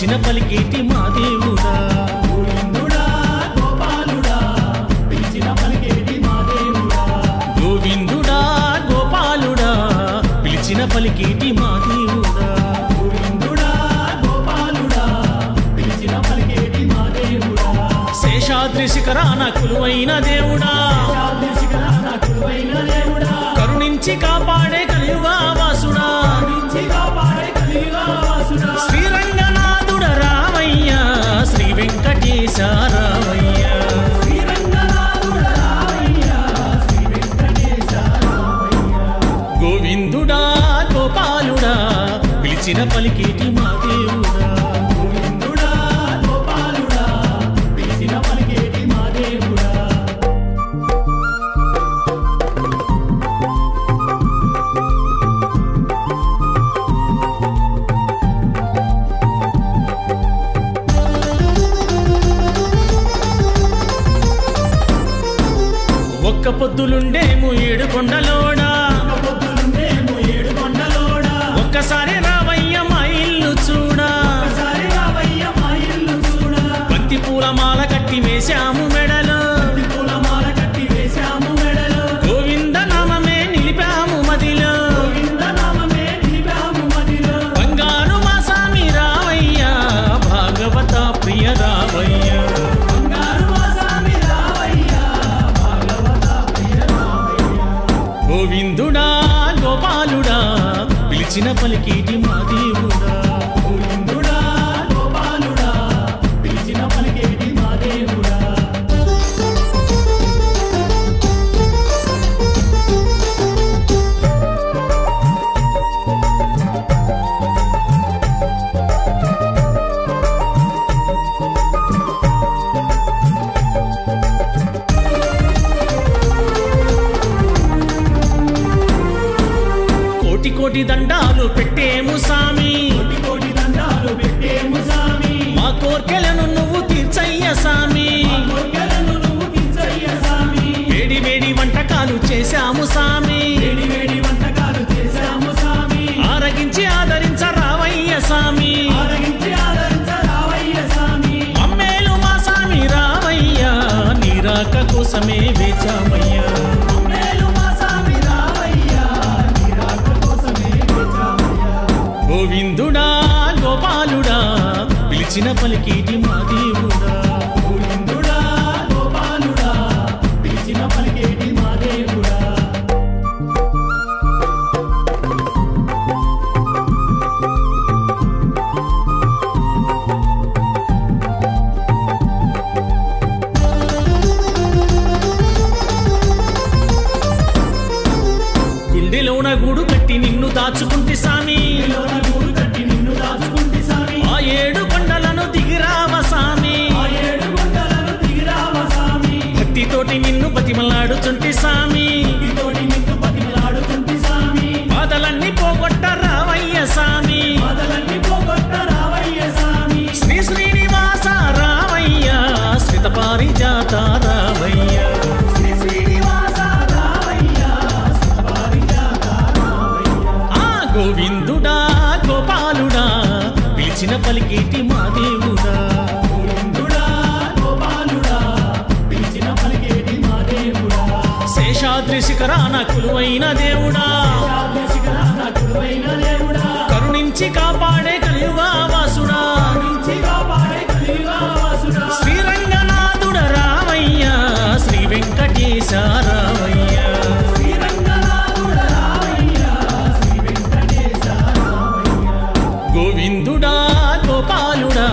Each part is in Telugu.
పిలిచిన పలికేటి మా దేవుడా గోవిందుడా గోపాలుడా పిలిచిన పలికేటి మా దేవుడా గోవిందుడా గోపాలుడా పిలిచిన పలికేటి మా దేవుడా గోవిందుడా గోపాలుడా పిలిచిన పలికేటి మా దేవుడా శేషాద్రి శిఖరాన కొలువైన దేవుడా శేషాద్రి శిఖరాన కొలువైన దేవుడా కరుణించి కాపాడే కలియుగా వాసుడా కరుణించి కాపాడే కలియుగా వాసుడా శ్రీరంగనాథుడ రామయ్య శ్రీ వెంకటేశ రామయ్య శ్రీరంగనాథుడ రామయ్య శ్రీ వెంకటేశ రామయ్య గోవిందుడా గోపాలుడా పిలిచిన పలికేటి మా దేవుడా గోవిందుడా గోపాలుడా పిలిచిన పలికేటి మా దేవుడా ఒక్క పొద్దులుండేము ఏడు కొండలోడా పొద్దులుండేము ఏడు కొండలోడా ఒక్కసారి రావయ్య మా ఇల్లు చూడా ఒకసారి రావయ్య మా ఇల్లు చూడా బంతి పూల మాల కట్టి వేశాము మెడలో పూలమాల కట్టి వేశాము మెడలో గోవింద నామమే నిలిపాము మదిలో గోవింద నామమే నిలిపాము మదిలో బంగారు మా స్వామి రావయ్య భాగవత ప్రియ రావయ్య బంగారు మా స్వామి రావయ్య భాగవత ప్రియ రావయ్య గోవిందుడా గోపాలుడా పిలిచిన పలికేటి మా దేవుడా గోవిందుడా గోపాలుడా పిలిచిన పలికేటి మా దేవుడా కోటి కోటి దండాలు పెట్టేము సామి కోటి కోటి దండాలు పెట్టేము స్వామి మా కోర్కెలను నువ్వు తీర్చయ్య సామి కోర్కెలను నువ్వు తీర్చయ్య స్వామి వేడి వేడి వంటకాలు చేశాము సామి వేడి వేడి వంటకాలు చేశాము స్వామి ఆరగించి ఆదరించ రావయ్య సామి ఆరగించి ఆదరించ రావయ్య స్వామి అమ్మేలు మా సామి రావయ్య నీరాక కోసమే వేచామయ్యా అమ్మేలు మా స్వామి రావయ్య నీ రాక కోసమే వేచామయ్య గోవిందుడా గోపాలుడా పిలిచిన పలికేటి మా దేవుడా గోవిందుడా గోపాలుడా పిలిచిన పలికేటి మా దేవుడా గుండెలోన గూడు కట్టి నిన్ను దాచుకుంటే సామి నీలోన గూడు కట్టి నిన్ను దాచుకుంటి స్వామి ఆ ఏడు కొండలను దిగిరావ సామి ఆ ఏడు కొండలను దిగిరావ స్వామి భక్తితోటి నిన్ను బతిమలాడుచుంటి సామి తోటి నిన్ను బతిమలాడుకుంటి స్వామి బాధలన్నీ పోగొట్ట రావయ్య సామి బాధలన్నీ పోగొట్ట రావయ్య స్వామి శ్రీ శ్రీనివాస రావయ్య శ్రిత పారిజాత రావయ్య శ్రీ శ్రీనివాస రావయ్య సపారిజాత రావయ్య ఆ గోవిందుడా గోపాలుడా పిలిచిన పలికేటి మా దేవుడా గోవిందుడా గోపాలుడా పిలిచిన పలికేటి మా దేవుడా శేషాద్రి శిఖరాన కొలువైన దేవుడా శేషాద్రి శిఖరాన కొలువైన దేవుడా కరుణించి కాపాడే కలియుగా వాసుడా కరుణించి కాపాడే కలియుగా వాసుడా శ్రీరంగనాథుడ రామయ్య శ్రీ వెంకటేశ రామయ్య శ్రీరంగనాథుడ రావయ్య శ్రీ వెంకటేశ రావయ్య గోవిందుడా గోపాలుడా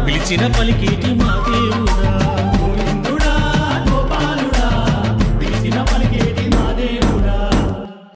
పిలిచిన పలికేటి మా దేవుడా